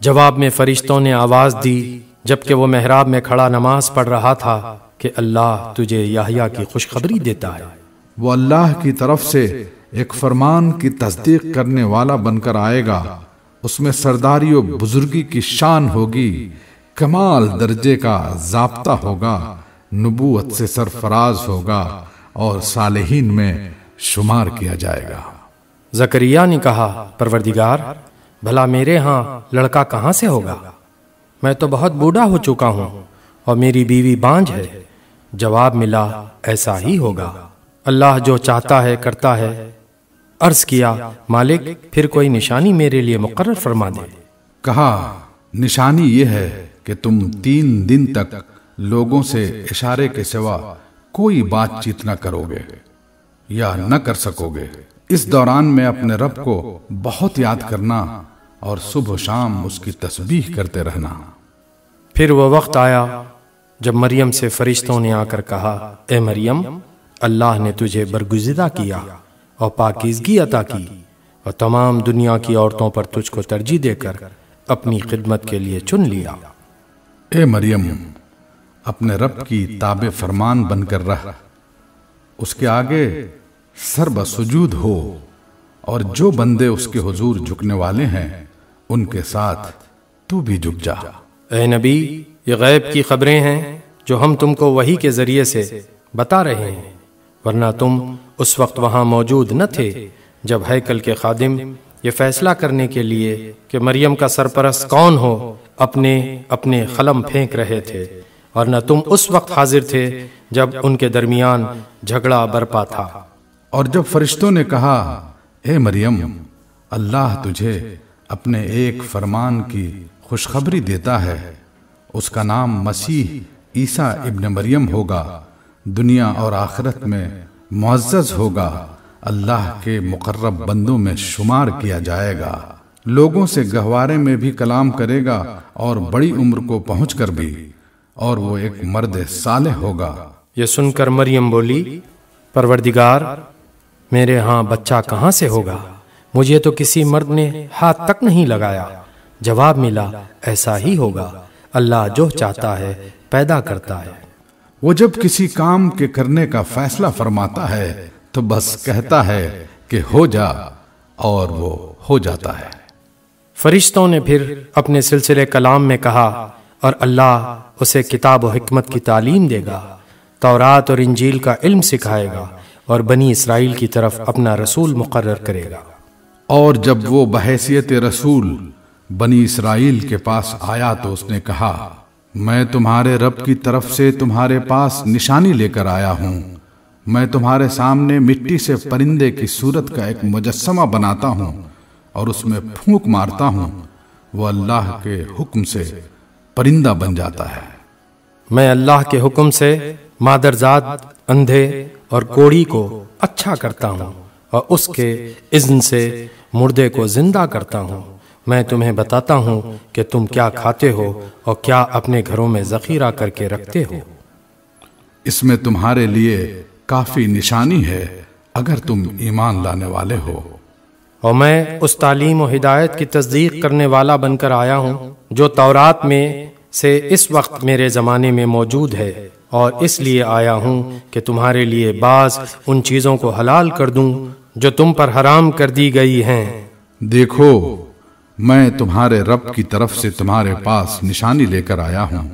جواب میں فرشتوں نے آواز دی جبکہ وہ محراب میں کھڑا نماز پڑھ رہا تھا کہ اللہ تجھے یحییٰ کی خوشخبری دیتا ہے۔ وہ اللہ کی طرف سے ایک فرمان کی تصدیق کرنے والا بن کر آئے گا، اس میں سرداری و بزرگی کی شان ہوگی، کمال درجے کا ضابطہ ہوگا، نبوت سے سرفراز ہوگا اور صالحین میں شمار کیا جائے گا۔ زکریا نے کہا، پروردگار بھلا میرے ہاں لڑکا کہاں سے ہوگا؟ میں تو بہت بوڑھا ہو چکا ہوں اور میری بیوی بانجھ ہے۔ جواب ملا، ایسا ہی ہوگا، اللہ جو چاہتا ہے کرتا ہے۔ عرض کیا، مالک پھر کوئی نشانی میرے لیے مقرر فرما دے۔ کہا، نشانی یہ ہے کہ تم 3 دن تک لوگوں سے اشارے کے سوا کوئی بات چیت نہ کرو گے یا نہ کر سکو گے۔ اس دوران میں اپنے رب کو بہت یاد کرنا اور صبح و شام اس کی تسبیح کرتے رہنا۔ پھر وہ وقت آیا جب مریم سے فرشتوں نے آ کر کہا، اے مریم، اللہ نے تجھے برگزیدہ کیا اور پاکیزگی عطا کی اور تمام دنیا کی عورتوں پر تجھ کو ترجیح دے کر اپنی خدمت کے لیے چن لیا۔ اے مریم، اپنے رب کی تابع فرمان بن کر رہ، اس کے آگے سر بسجود ہو، اور جو بندے اس کے حضور جھکنے والے ہیں ان کے ساتھ تو بھی جھک جا۔ اے نبی، یہ غیب کی خبریں ہیں جو ہم تم کو وحی کے ذریعے سے بتا رہے ہیں، ورنہ تم اس وقت وہاں موجود نہ تھے جب ہیکل کے خادم یہ فیصلہ کرنے کے لیے کہ مریم کا سرپرست کون ہو اپنے قلم پھینک رہے تھے، ورنہ تم اس وقت حاضر تھے جب ان کے درمیان جھگڑا برپا تھا۔ اور جب فرشتوں نے کہا، اے مریم، اللہ تجھے اپنے ایک فرمان کی خوشخبری دیتا ہے، اس کا نام مسیح عیسیٰ ابن مریم ہوگا، دنیا اور آخرت میں معزز ہوگا، اللہ کے مقرب بندوں میں شمار کیا جائے گا، لوگوں سے گہوارے میں بھی کلام کرے گا اور بڑی عمر کو پہنچ کر بھی، اور وہ ایک مرد صالح ہوگا۔ یہ سن کر مریم بولی، پروردگار میرے ہاں بچہ کہاں سے ہوگا؟ مجھے تو کسی مرد نے ہاتھ تک نہیں لگایا۔ جواب ملا، ایسا ہی ہوگا، اللہ جو چاہتا ہے پیدا کرتا ہے۔ وہ جب کسی کام کے کرنے کا فیصلہ فرماتا ہے تو بس کہتا ہے کہ ہو جا، اور وہ ہو جاتا ہے۔ فرشتوں نے پھر اپنے سلسلے کلام میں کہا، اور اللہ اسے کتاب و حکمت کی تعلیم دے گا، تورات اور انجیل کا علم سکھائے گا، اور بنی اسرائیل کی طرف اپنا رسول مقرر کرے گا۔ اور جب وہ بحیثیت رسول بنی اسرائیل کے پاس آیا تو اس نے کہا، میں تمہارے رب کی طرف سے تمہارے پاس نشانی لے کر آیا ہوں۔ میں تمہارے سامنے مٹی سے پرندے کی صورت کا ایک مجسمہ بناتا ہوں اور اس میں پھونک مارتا ہوں، وہ اللہ کے حکم سے پرندہ بن جاتا ہے۔ میں اللہ کے حکم سے مادرزاد، اندھے اور کوڑی کو اچھا کرتا ہوں، اور اس کے اذن سے مردے کو زندہ کرتا ہوں۔ میں تمہیں بتاتا ہوں کہ تم کیا کھاتے ہو اور کیا اپنے گھروں میں ذخیرہ کر کے رکھتے ہو۔ اس میں تمہارے لیے کافی نشانی ہے اگر تم ایمان لانے والے ہو۔ اور میں اس تعلیم و ہدایت کی تصدیق کرنے والا بن کر آیا ہوں جو تورات میں سے اس وقت میرے زمانے میں موجود ہے، اور اس لیے آیا ہوں کہ تمہارے لیے بعض ان چیزوں کو حلال کر دوں جو تم پر حرام کر دی گئی ہیں۔ دیکھو، میں تمہارے رب کی طرف سے تمہارے پاس نشانی لے کر آیا ہوں،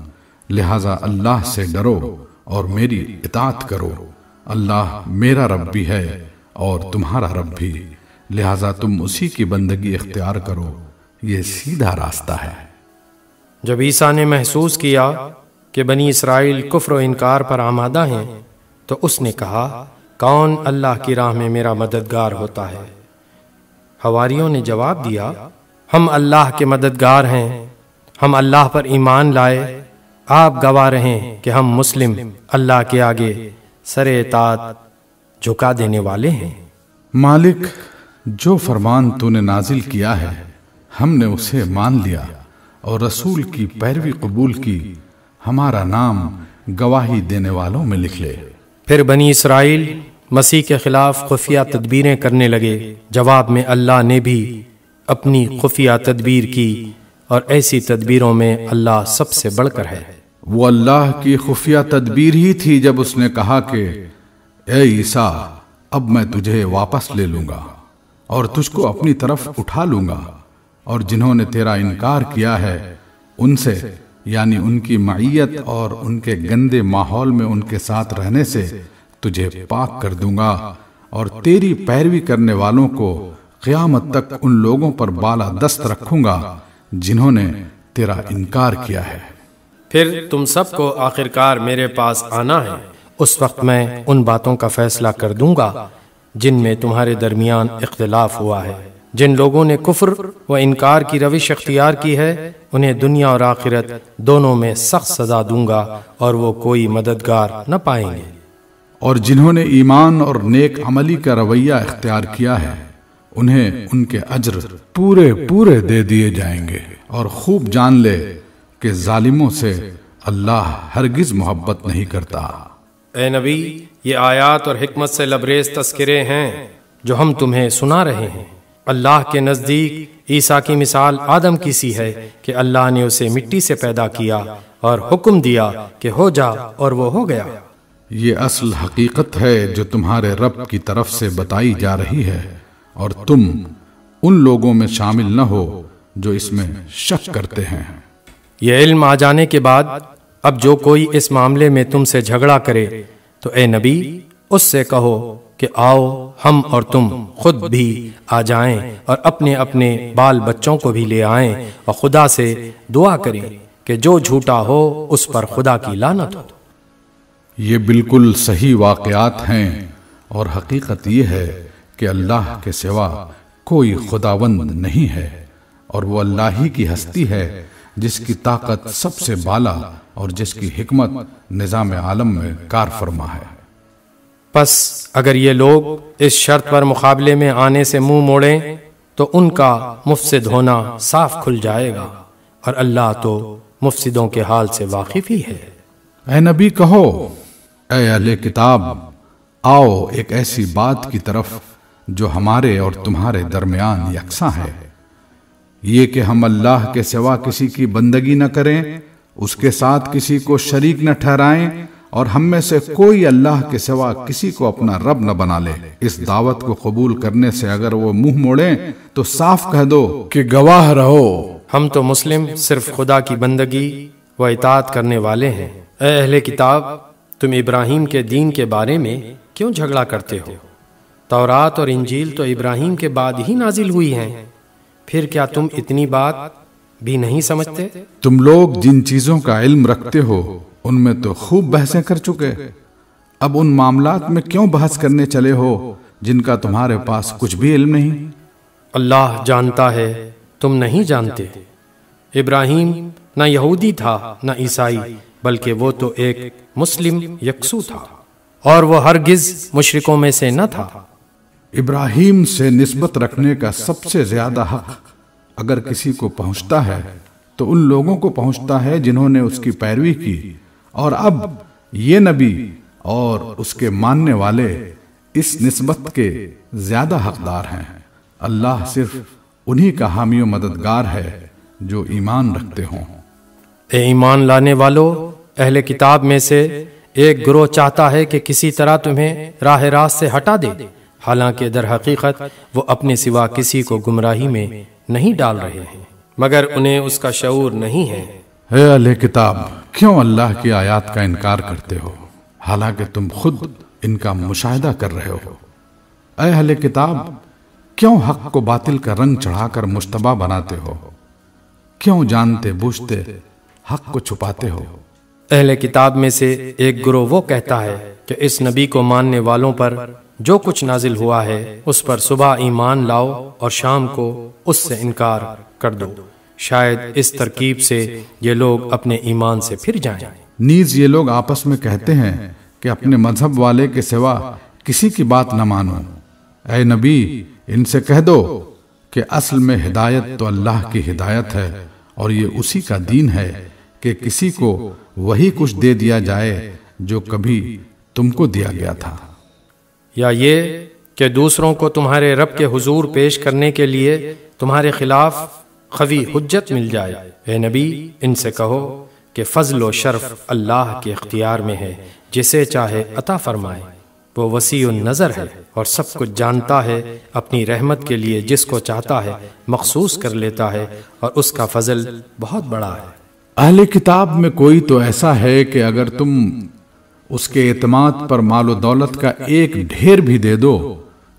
لہذا اللہ سے ڈرو اور میری اطاعت کرو۔ اللہ میرا رب بھی ہے اور تمہارا رب بھی، لہذا تم اسی کی بندگی اختیار کرو، یہ سیدھا راستہ ہے۔ جب عیسیٰ نے محسوس کیا کہ بنی اسرائیل کفر و انکار پر آمادہ ہیں تو اس نے کہا، کون اللہ کی راہ میں میرا مددگار ہوتا ہے؟ حواریوں نے جواب دیا، ہم اللہ کے مددگار ہیں، ہم اللہ پر ایمان لائے، آپ گواہ رہیں کہ ہم مسلم اللہ کے آگے سر اطاعت جھکا دینے والے ہیں۔ مالک، جو فرمان تو نے نازل کیا ہے ہم نے اسے مان لیا اور رسول کی پیروی قبول کی، ہمارا نام گواہی دینے والوں میں لکھ لے۔ پھر بنی اسرائیل مسیح کے خلاف خفیہ تدبیریں کرنے لگے۔ جواب میں اللہ نے بھی اپنی خفیہ تدبیر کی، اور ایسی تدبیروں میں اللہ سب سے بڑھ کر ہے۔ وہ اللہ کی خفیہ تدبیر ہی تھی جب اس نے کہا کہ اے عیسیٰ، اب میں تجھے واپس لے لوں گا اور تجھ کو اپنی طرف اٹھا لوں گا، اور جنہوں نے تیرا انکار کیا ہے ان سے یعنی ان کی معیت اور ان کے گندے ماحول میں ان کے ساتھ رہنے سے تجھے پاک کر دوں گا، اور تیری پیروی کرنے والوں کو قیامت تک ان لوگوں پر بالا دست رکھوں گا جنہوں نے تیرا انکار کیا ہے۔ پھر تم سب کو آخرکار میرے پاس آنا ہے، اس وقت میں ان باتوں کا فیصلہ کر دوں گا جن میں تمہارے درمیان اختلاف ہوا ہے۔ جن لوگوں نے کفر و انکار کی روش اختیار کی ہے انہیں دنیا اور آخرت دونوں میں سخت سزا دوں گا اور وہ کوئی مددگار نہ پائیں گے۔ اور جنہوں نے ایمان اور نیک عملی کا رویہ اختیار کیا ہے انہیں ان کے اجر پورے پورے دے دیے جائیں گے، اور خوب جان لے کہ ظالموں سے اللہ ہرگز محبت نہیں کرتا۔ اے نبی، یہ آیات اور حکمت سے لبریز تذکرے ہیں جو ہم تمہیں سنا رہے ہیں۔ اللہ کے نزدیک عیسیٰ کی مثال آدم کی سی ہے کہ اللہ نے اسے مٹی سے پیدا کیا اور حکم دیا کہ ہو جا، اور وہ ہو گیا۔ یہ اصل حقیقت ہے جو تمہارے رب کی طرف سے بتائی جا رہی ہے، اور تم ان لوگوں میں شامل نہ ہو جو اس میں شک کرتے ہیں۔ یہ علم آ جانے کے بعد اب جو کوئی اس معاملے میں تم سے جھگڑا کرے تو اے نبی اس سے کہو کہ آؤ ہم اور تم خود بھی آ جائیں اور اپنے اپنے بال بچوں کو بھی لے آئیں اور خدا سے دعا کریں کہ جو جھوٹا ہو اس پر خدا کی لعنت ہو۔ یہ بالکل صحیح واقعات ہیں، اور حقیقت یہ ہے کہ اللہ کے سوا کوئی خداوند نہیں ہے، اور وہ اللہ ہی کی ہستی ہے جس کی طاقت سب سے بالا اور جس کی حکمت نظام عالم میں کار فرما ہے۔ پس اگر یہ لوگ اس شرط پر مقابلے میں آنے سے منہ موڑیں تو ان کا مفسد ہونا صاف کھل جائے گا، اور اللہ تو مفسدوں کے حال سے واقف ہی ہے۔ اے نبی کہو، اے اہل کتاب، آؤ ایک ایسی بات کی طرف جو ہمارے اور تمہارے درمیان یکساں ہے، یہ کہ ہم اللہ کے سوا کسی کی بندگی نہ کریں، اس کے ساتھ کسی کو شریک نہ ٹھہرائیں، اور ہم میں سے کوئی اللہ کے سوا کسی کو اپنا رب نہ بنا لے۔ اس دعوت کو قبول کرنے سے اگر وہ منہ موڑیں تو صاف کہہ دو کہ گواہ رہو ہم تو مسلم صرف خدا کی بندگی و اطاعت کرنے والے ہیں۔ اے اہل کتاب، تم ابراہیم کے دین کے بارے میں کیوں جھگڑا کرتے ہو؟ تورات اور انجیل تو ابراہیم کے بعد ہی نازل ہوئی ہیں، پھر کیا تم اتنی بات بھی نہیں سمجھتے؟ تم لوگ جن چیزوں کا علم رکھتے ہو ان میں تو خوب بحثیں کر چکے، اب ان معاملات میں کیوں بحث کرنے چلے ہو جن کا تمہارے پاس کچھ بھی علم نہیں؟ اللہ جانتا ہے تم نہیں جانتے۔ ابراہیم نہ یہودی تھا نہ عیسائی، بلکہ وہ تو ایک مسلم یکسو تھا، اور وہ ہرگز مشرکوں میں سے نہ تھا۔ ابراہیم سے نسبت رکھنے کا سب سے زیادہ حق اگر کسی کو پہنچتا ہے تو ان لوگوں کو پہنچتا ہے جنہوں نے اس کی پیروی کی، اور اب یہ نبی اور اس کے ماننے والے اس نسبت کے زیادہ حقدار ہیں۔ اللہ صرف انہی کا حامی و مددگار ہے جو ایمان رکھتے ہوں۔ اے ایمان لانے والو، اہل کتاب میں سے ایک گروہ چاہتا ہے کہ کسی طرح تمہیں راہ راست سے ہٹا دے، حالانکہ در حقیقت وہ اپنے سوا کسی کو گمراہی میں نہیں ڈال رہے ہیں، مگر انہیں اس کا شعور نہیں ہے۔ اے اہل کتاب، کیوں اللہ کی آیات کا انکار کرتے ہو حالانکہ تم خود ان کا مشاہدہ کر رہے ہو؟ اے اہل کتاب، کیوں حق کو باطل کا رنگ چڑھا کر مشتبہ بناتے ہو؟ کیوں جانتے بوجھتے حق کو چھپاتے ہو؟ اہل کتاب میں سے ایک گروہ وہ کہتا ہے کہ اس نبی کو ماننے والوں پر جو کچھ نازل ہوا ہے اس پر صبح ایمان لاؤ اور شام کو اس سے انکار کر دو، شاید اس ترکیب سے یہ لوگ اپنے ایمان سے پھر جائیں۔ نیز یہ لوگ آپس میں کہتے ہیں کہ اپنے مذہب والے کے سوا کسی کی بات نہ مانو۔ اے نبی، ان سے کہہ دو کہ اصل میں ہدایت تو اللہ کی ہدایت ہے، اور یہ اسی کا دین ہے کہ کسی کو وہی کچھ دے دیا جائے جو کبھی تم کو دیا گیا تھا، یا یہ کہ دوسروں کو تمہارے رب کے حضور پیش کرنے کے لیے تمہارے خلاف قوی حجت مل جائے۔ اے نبی، ان سے کہو کہ فضل و شرف اللہ کے اختیار میں ہے، جسے چاہے عطا فرمائے، وہ وسیع النظر ہے اور سب کچھ جانتا ہے، اپنی رحمت کے لیے جس کو چاہتا ہے مخصوص کر لیتا ہے، اور اس کا فضل بہت بڑا ہے۔ اہل کتاب میں کوئی تو ایسا ہے کہ اگر تم اس کے اعتماد پر مال و دولت کا ایک ڈھیر بھی دے دو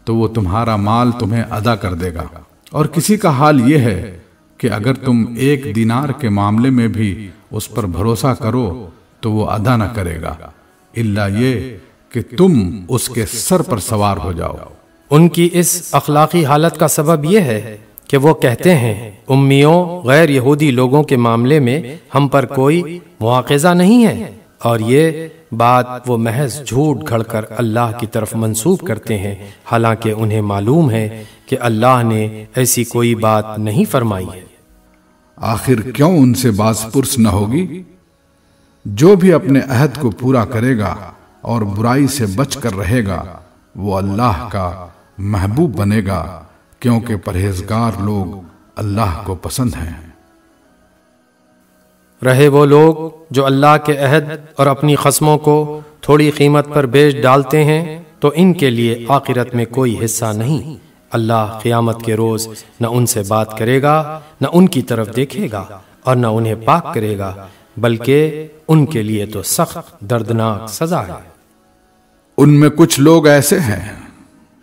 تو وہ تمہارا مال تمہیں ادا کر دے گا، اور کسی کا حال یہ ہے کہ اگر تم 1 دینار کے معاملے میں بھی اس پر بھروسہ کرو تو وہ ادا نہ کرے گا، الا یہ کہ تم اس کے سر پر سوار ہو جاؤ۔ ان کی اس اخلاقی حالت کا سبب یہ ہے کہ وہ کہتے ہیں امیوں غیر یہودی لوگوں کے معاملے میں ہم پر کوئی مواخذہ نہیں ہے، اور یہ بات وہ محض جھوٹ گھڑ کر اللہ کی طرف منسوب کرتے ہیں، حالانکہ انہیں معلوم ہے کہ اللہ نے ایسی کوئی بات نہیں فرمائی ہے۔ آخر کیوں ان سے باز پرس نہ ہوگی؟ جو بھی اپنے عہد کو پورا کرے گا اور برائی سے بچ کر رہے گا وہ اللہ کا محبوب بنے گا، کیونکہ پرہیزگار لوگ اللہ کو پسند ہیں۔ رہے وہ لوگ جو اللہ کے عہد اور اپنی قسموں کو تھوڑی قیمت پر بیچ ڈالتے ہیں تو ان کے لیے آخرت میں کوئی حصہ نہیں۔ اللہ قیامت کے روز نہ ان سے بات کرے گا، نہ ان کی طرف دیکھے گا، اور نہ انہیں پاک کرے گا، بلکہ ان کے لیے تو سخت دردناک سزا ہے۔ ان میں کچھ لوگ ایسے ہیں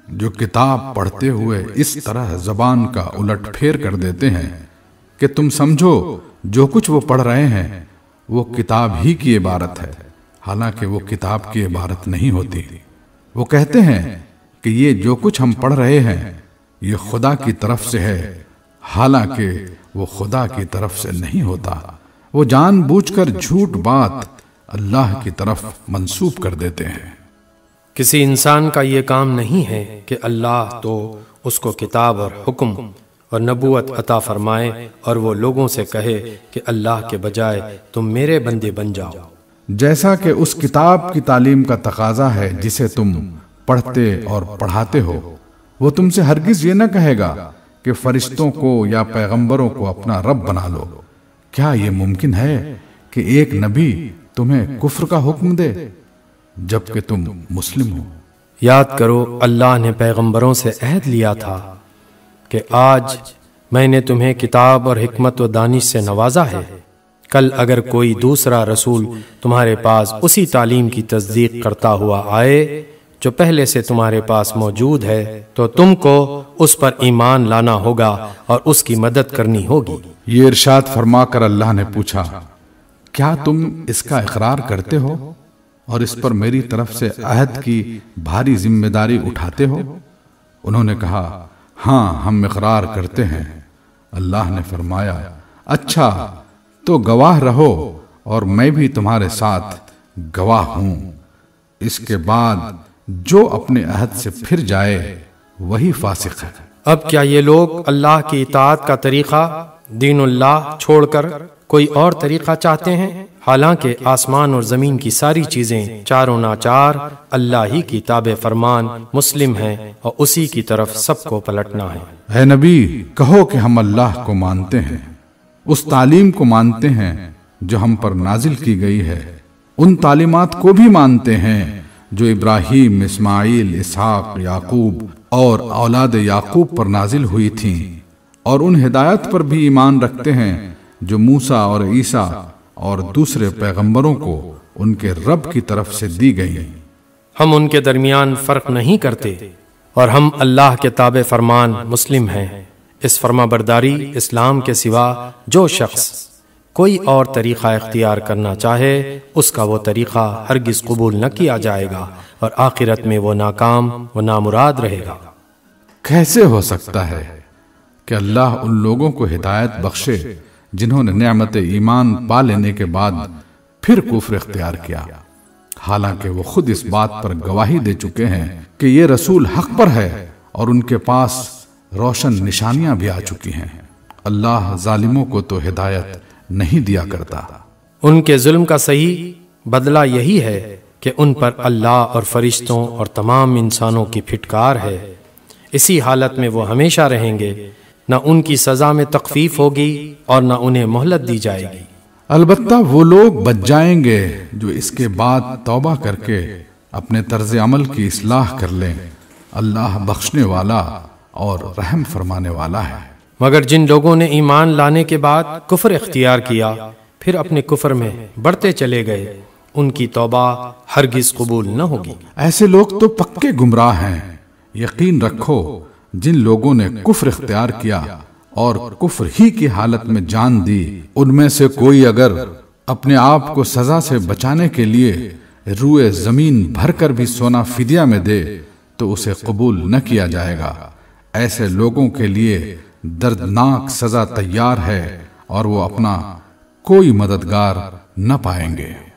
جو کتاب پڑھتے ہوئے اس طرح زبان کا الٹ پھیر کر دیتے ہیں کہ تم سمجھو جو کچھ وہ پڑھ رہے ہیں وہ کتاب ہی کی عبارت ہے، حالانکہ وہ کتاب کی عبارت نہیں ہوتی۔ وہ کہتے ہیں کہ یہ جو کچھ ہم پڑھ رہے ہیں یہ خدا کی طرف سے ہے، حالانکہ وہ خدا کی طرف سے نہیں ہوتا۔ وہ جان بوجھ کر جھوٹ بات اللہ کی طرف منسوب کر دیتے ہیں۔ کسی انسان کا یہ کام نہیں ہے کہ اللہ تو اس کو کتاب اور حکم اور نبوت عطا فرمائے اور وہ لوگوں سے کہے کہ اللہ کے بجائے تم میرے بندے بن جاؤ، جیسا کہ اس کتاب کی تعلیم کا تقاضا ہے جسے تم پڑھتے اور پڑھاتے ہو۔ وہ تم سے ہرگز یہ نہ کہے گا کہ فرشتوں کو یا پیغمبروں کو اپنا رب بنا لو۔ کیا یہ ممکن ہے کہ ایک نبی تمہیں کفر کا حکم دے جبکہ تم مسلم ہو؟ یاد کرو اللہ نے پیغمبروں سے عہد لیا تھا کہ آج میں نے تمہیں کتاب اور حکمت و دانش سے نوازا ہے، کل اگر کوئی دوسرا رسول تمہارے پاس اسی تعلیم کی تصدیق کرتا ہوا آئے جو پہلے سے تمہارے پاس موجود ہے تو تم کو اس پر ایمان لانا ہوگا اور اس کی مدد کرنی ہوگی۔ یہ ارشاد فرما کر اللہ نے پوچھا، کیا تم اس کا اقرار کرتے ہو اور اس پر میری طرف سے عہد کی بھاری ذمہ داری اٹھاتے ہو؟ انہوں نے کہا، ہاں ہم اقرار کرتے ہیں۔ اللہ نے فرمایا، اچھا تو گواہ رہو اور میں بھی تمہارے ساتھ گواہ ہوں۔ اس کے بعد جو اپنے عہد سے پھر جائے وہی فاسق ہے۔ اب کیا یہ لوگ اللہ کی اطاعت کا طریقہ دین اللہ چھوڑ کر کوئی اور طریقہ چاہتے ہیں؟ حالانکہ آسمان اور زمین کی ساری چیزیں چاروں ناچار اللہ ہی کی تابع فرمان مسلم ہیں اور اسی کی طرف سب کو پلٹنا ہے۔ اے نبی، کہو کہ ہم اللہ کو مانتے ہیں، اس تعلیم کو مانتے ہیں جو ہم پر نازل کی گئی ہے، ان تعلیمات کو بھی مانتے ہیں جو ابراہیم، اسماعیل، اسحاق، یعقوب اور اولاد یعقوب پر نازل ہوئی تھیں، اور ان ہدایت پر بھی ایمان رکھتے ہیں جو موسیٰ اور عیسیٰ اور دوسرے پیغمبروں کو ان کے رب کی طرف سے دی گئی۔ ہم ان کے درمیان فرق نہیں کرتے اور ہم اللہ کے تابع فرمان مسلم ہیں۔ اس فرما برداری اسلام کے سوا جو شخص کوئی اور طریقہ اختیار کرنا چاہے اس کا وہ طریقہ ہرگز قبول نہ کیا جائے گا اور آخرت میں وہ ناکام و نامراد رہے گا۔ کیسے ہو سکتا ہے کہ اللہ ان لوگوں کو ہدایت بخشے جنہوں نے نعمت ایمان پا لینے کے بعد پھر کفر اختیار کیا، حالانکہ وہ خود اس بات پر گواہی دے چکے ہیں کہ یہ رسول حق پر ہے اور ان کے پاس روشن نشانیاں بھی آ چکی ہیں۔ اللہ ظالموں کو تو ہدایت نہیں دیا کرتا۔ ان کے ظلم کا صحیح بدلہ یہی ہے کہ ان پر اللہ اور فرشتوں اور تمام انسانوں کی پھٹکار ہے۔ اسی حالت میں وہ ہمیشہ رہیں گے، نہ ان کی سزا میں تخفیف ہوگی اور نہ انہیں مہلت دی جائے گی۔ البتہ وہ لوگ بچ جائیں گے جو اس کے بعد توبہ کر کے اپنے طرز عمل کی اصلاح کر لیں۔ اللہ بخشنے والا اور رحم فرمانے والا ہے۔ مگر جن لوگوں نے ایمان لانے کے بعد کفر اختیار کیا پھر اپنے کفر میں بڑھتے چلے گئے، ان کی توبہ ہرگز قبول نہ ہوگی۔ ایسے لوگ تو پکے گمراہ ہیں۔ یقین رکھو جن لوگوں نے کفر اختیار کیا اور کفر ہی کی حالت میں جان دی، ان میں سے کوئی اگر اپنے آپ کو سزا سے بچانے کے لیے روئے زمین بھر کر بھی سونا فدیہ میں دے تو اسے قبول نہ کیا جائے گا۔ ایسے لوگوں کے لیے دردناک سزا تیار ہے اور وہ اپنا کوئی مددگار نہ پائیں گے۔